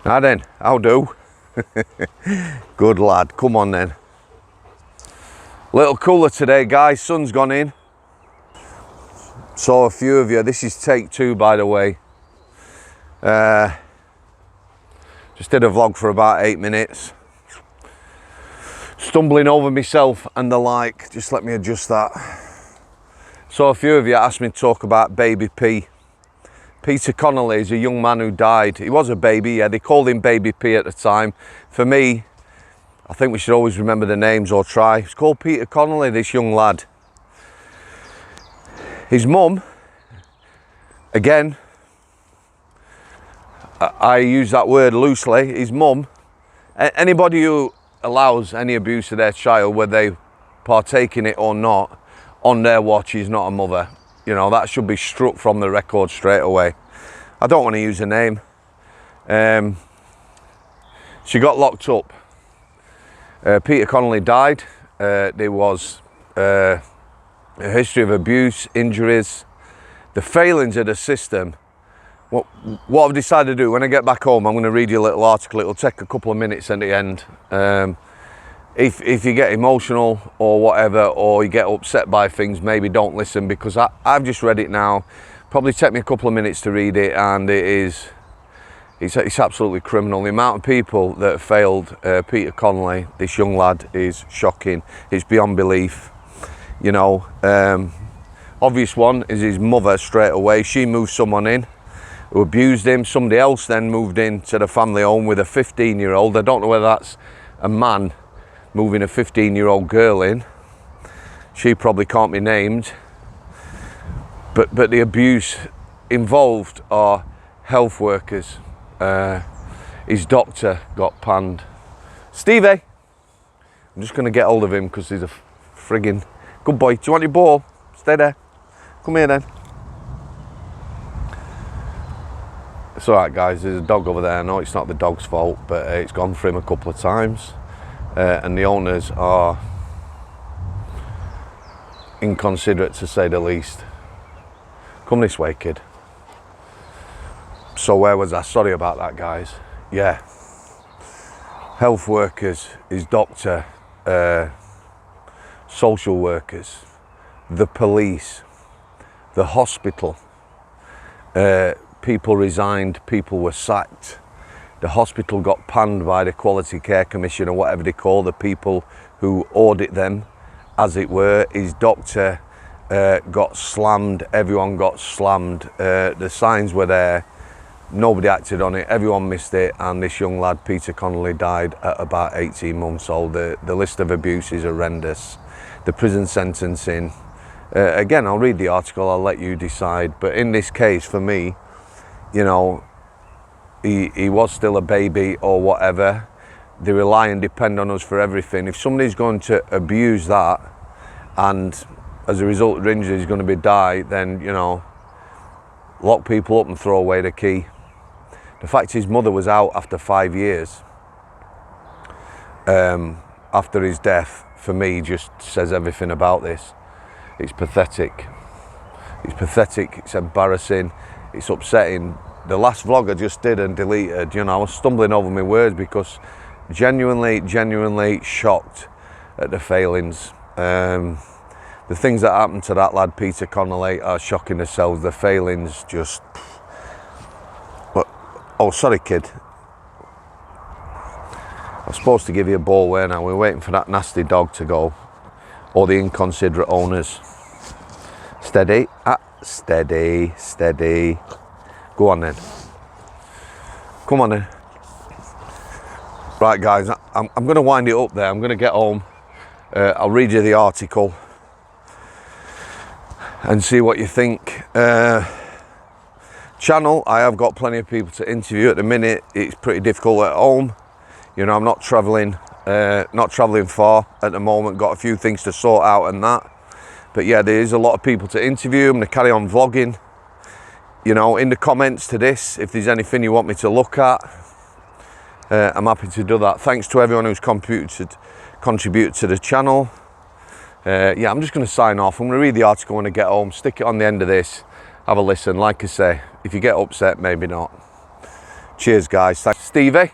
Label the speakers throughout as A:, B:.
A: Now then, how do? Good lad, come on then. Little cooler today, guys, sun's gone in. So a few of you, this is take 2 by the way. Just did a vlog for about 8 minutes. Stumbling over myself and the like, just let me adjust that. So a few of you asked me to talk about Baby P. Peter Connolly is a young man who died. He was a baby, yeah, they called him Baby P at the time. For me, I think we should always remember the names or try. It's called Peter Connolly, this young lad. His mum, again, I use that word loosely, his mum, anybody who allows any abuse of their child, whether they partake in it or not, on their watch is not a mother. You know, that should be struck from the record straight away. I don't want to use her name. She got locked up. Peter Connolly died. There was a history of abuse, injuries, the failings of the system. What I've decided to do, when I get back home, I'm going to read you a little article. It'll take a couple of minutes at the end. If you get emotional or whatever, or you get upset by things, maybe don't listen, because I've just read it now. Probably take me a couple of minutes to read it, and it's absolutely criminal. The amount of people that have failed Peter Connolly, this young lad, is shocking. It's beyond belief. You know, obvious one is his mother straight away. She moved someone in who abused him. Somebody else then moved in to the family home with a 15-year-old. I don't know whether that's a man moving a 15-year-old girl in. She probably can't be named. But the abuse involved are health workers. His doctor got panned. Stevie! I'm just going to get hold of him because he's a friggin' good boy. Do you want your ball? Stay there. Come here then. It's alright guys, there's a dog over there. I know it's not the dog's fault, but it's gone for him a couple of times. And the owners are inconsiderate, to say the least. Come this way, kid. So where was I? Sorry about that, guys. Yeah. Health workers, his doctor, social workers, the police, the hospital. People resigned, people were sacked. The hospital got panned by the Quality Care Commission, or whatever they call the people who audit them, as it were. His doctor got slammed, everyone got slammed. The signs were there, nobody acted on it, everyone missed it, and this young lad, Peter Connolly, died at about 18 months old. The list of abuse is horrendous. The prison sentencing, again, I'll read the article, I'll let you decide, but in this case, for me, you know, he was still a baby or whatever. They rely and depend on us for everything. If somebody's going to abuse that, and as a result of injury is going to die, then, you know, lock people up and throw away the key. The fact his mother was out after 5 years after his death, for me, just says everything about this. It's pathetic. It's pathetic, it's embarrassing, it's upsetting. The last vlog I just did and deleted, you know, I was stumbling over my words because genuinely shocked at the failings. The things that happened to that lad, Peter Connolly, are shocking themselves. The failings just... But, oh, sorry, kid. I was supposed to give you a ball, weren't I? We're waiting for that nasty dog to go. Or the inconsiderate owners. Steady. Steady. Steady. Go on then. Come on then. Right guys, I'm going to wind it up there. I'm going to get home. I'll read you the article and see what you think. Channel, I have got plenty of people to interview at the minute. It's pretty difficult at home. You know, I'm not travelling far at the moment. Got a few things to sort out and that. But yeah, there is a lot of people to interview. I'm going to carry on vlogging. You know, in the comments to this, if there's anything you want me to look at, I'm happy to do that. Thanks to everyone who's contributed to the channel. Yeah, I'm just going to sign off. I'm going to read the article when I get home, stick it on the end of this, have a listen. Like I say, if you get upset, maybe not. Cheers, guys. Thanks. Stevie,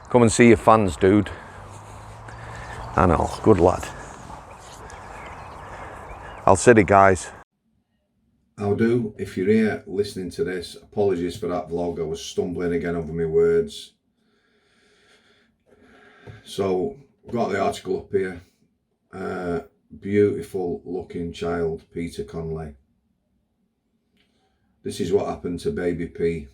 A: come and see your fans, dude. I know, good lad. I'll see you guys. I'll do. If you're here listening to this, apologies for that vlog. I was stumbling again over my words. So, got the article up here. Beautiful looking child, Peter Connolly. This is what happened to baby P.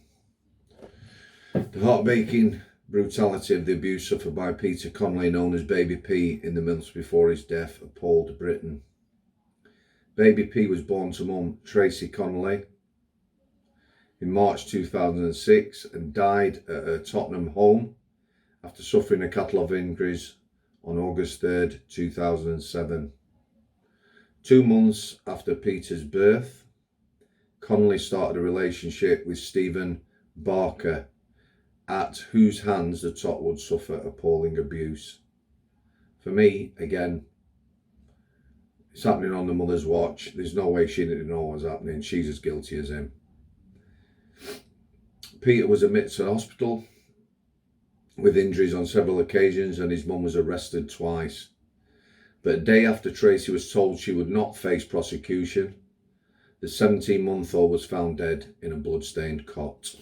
A: The heartbreaking brutality of the abuse suffered by Peter Connolly, known as Baby P, in the months before his death appalled Britain. Baby P was born to mum Tracy Connolly in March 2006 and died at her Tottenham home after suffering a catalogue of injuries on August 3rd, 2007. 2 months after Peter's birth, Connolly started a relationship with Stephen Barker, at whose hands the tot would suffer appalling abuse. For me, again, it's happening on the mother's watch. There's no way she didn't know what was happening. She's as guilty as him. Peter was admitted to hospital with injuries on several occasions, and his mum was arrested twice. But a day after Tracy was told she would not face prosecution, the 17-month-old was found dead in a blood-stained cot.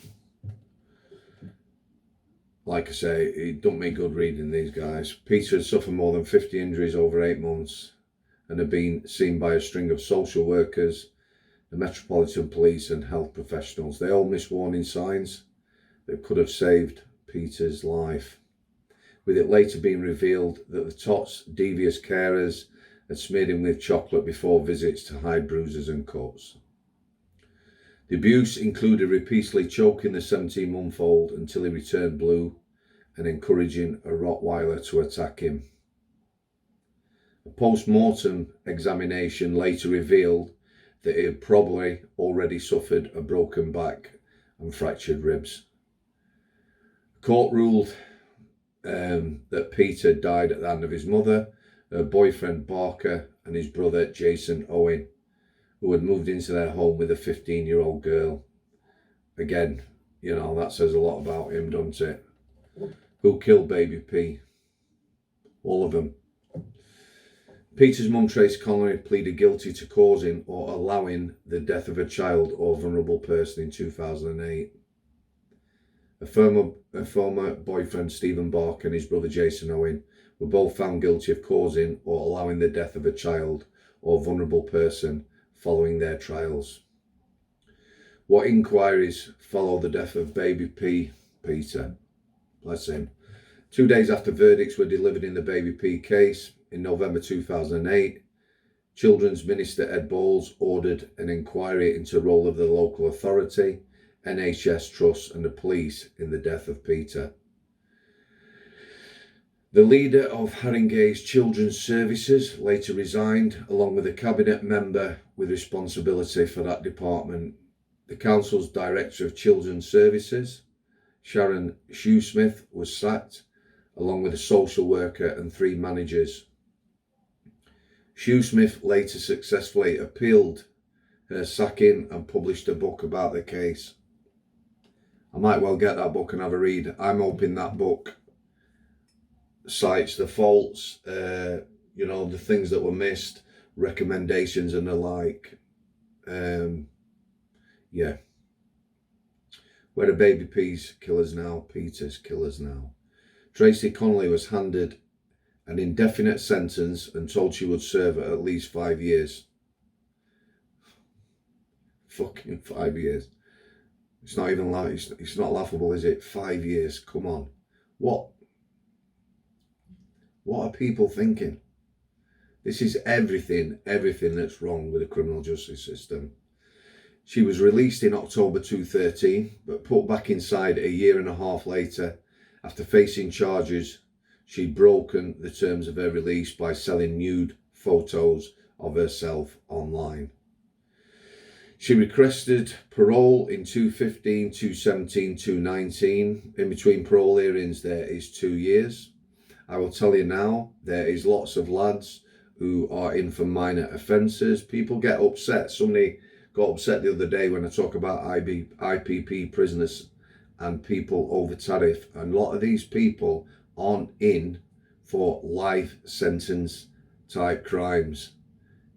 A: Like I say, it don't make good reading, these guys. Peter had suffered more than 50 injuries over 8 months and had been seen by a string of social workers, the Metropolitan Police and health professionals. They all missed warning signs that could have saved Peter's life, with it later being revealed that the tot's devious carers had smeared him with chocolate before visits to hide bruises and cuts. The abuse included repeatedly choking the 17-month-old until he returned blue and encouraging a Rottweiler to attack him. A post-mortem examination later revealed that he had probably already suffered a broken back and fractured ribs. The court ruled that Peter died at the hand of his mother, her boyfriend Barker, and his brother Jason Owen, who had moved into their home with a 15-year-old girl. Again, you know, that says a lot about him, doesn't it? Who killed baby P? All of them. Peter's mum, Tracy Connolly, pleaded guilty to causing or allowing the death of a child or vulnerable person in 2008. Her former boyfriend, Stephen Barker, and his brother, Jason Owen, were both found guilty of causing or allowing the death of a child or vulnerable person following their trials. What inquiries followed the death of baby P, Peter? Bless him. 2 days after verdicts were delivered in the baby P case, in November 2008, Children's Minister Ed Balls ordered an inquiry into the role of the local authority, NHS Trust and the police in the death of Peter. The leader of Haringey's Children's Services later resigned, along with a cabinet member with responsibility for that department. The council's director of Children's Services, Sharon Shoesmith, was sacked, along with a social worker and 3 managers. Shoesmith later successfully appealed her sacking and published a book about the case. I might well get that book and have a read. I'm hoping that book cites the faults, you know, the things that were missed, recommendations and the like. Yeah. Where are baby P's killers now? Peter's killers now. Tracy Connolly was handed an indefinite sentence and told she would serve at least 5 years. Fucking 5 years. It's not even like, it's not laughable, is it? 5 years, come on. What are people thinking? This is everything that's wrong with the criminal justice system. She was released in October 2013, but put back inside a year and a half later after facing charges. She'd broken the terms of her release by selling nude photos of herself online. She requested parole in 2015, 2017, 2019. In between parole hearings, there is 2 years. I will tell you now, there is lots of lads who are in for minor offences. People get upset. Somebody got upset the other day when I talk about IPP prisoners and people over tariff. And a lot of these people aren't in for life sentence type crimes.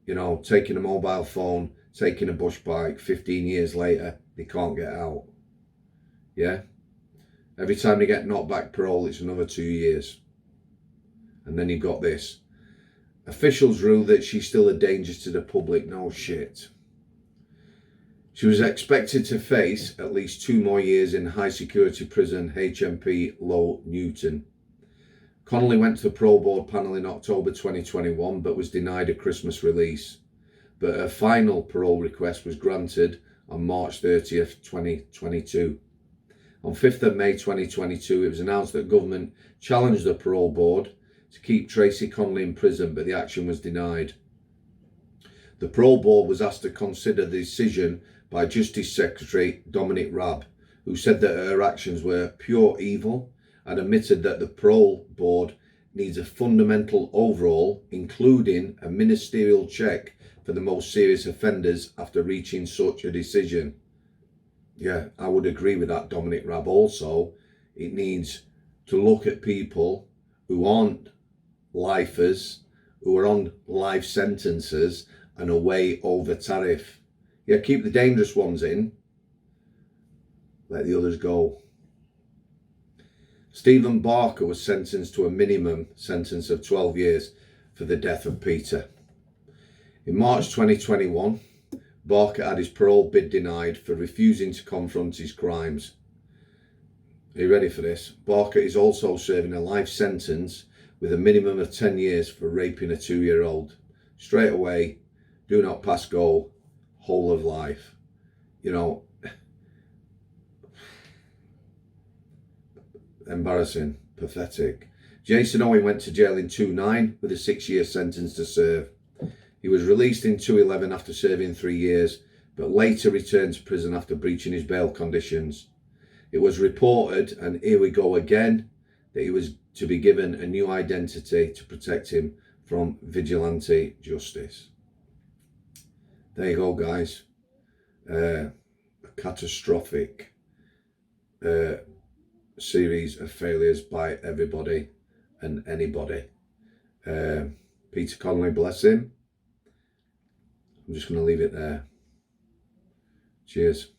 A: You know, taking a mobile phone, taking a bush bike, 15 years later, they can't get out. Yeah? Every time they get knocked back parole, it's another 2 years. And then you've got this. Officials rule that she's still a danger to the public. No shit. She was expected to face at least 2 more years in high security prison HMP Low Newton. Connolly went to the parole board panel in October 2021 but was denied a Christmas release. But her final parole request was granted on March 30th, 2022. On 5th of May 2022, it was announced that government challenged the parole board to keep Tracy Connolly in prison, but the action was denied. The parole board was asked to consider the decision by Justice Secretary Dominic Raab, who said that her actions were pure evil and admitted that the parole board needs a fundamental overhaul, including a ministerial check for the most serious offenders after reaching such a decision. Yeah, I would agree with that, Dominic Raab. Also, it needs to look at people who aren't lifers, who are on life sentences and away over tariff. Yeah, keep the dangerous ones in, let the others go. Stephen Barker was sentenced to a minimum sentence of 12 years for the death of Peter. In March 2021, Barker had his parole bid denied for refusing to confront his crimes. Are you ready for this? Barker is also serving a life sentence with a minimum of 10 years for raping a 2-year-old. Straight away, do not pass go, whole of life. You know, embarrassing, pathetic. Jason Owen went to jail in 2009 with a 6-year sentence to serve. He was released in 2011 after serving 3 years, but later returned to prison after breaching his bail conditions. It was reported, and here we go again, that he was to be given a new identity to protect him from vigilante justice. There you go, guys. A catastrophic series of failures by everybody and anybody. Peter Connolly, bless him. I'm just going to leave it there. Cheers.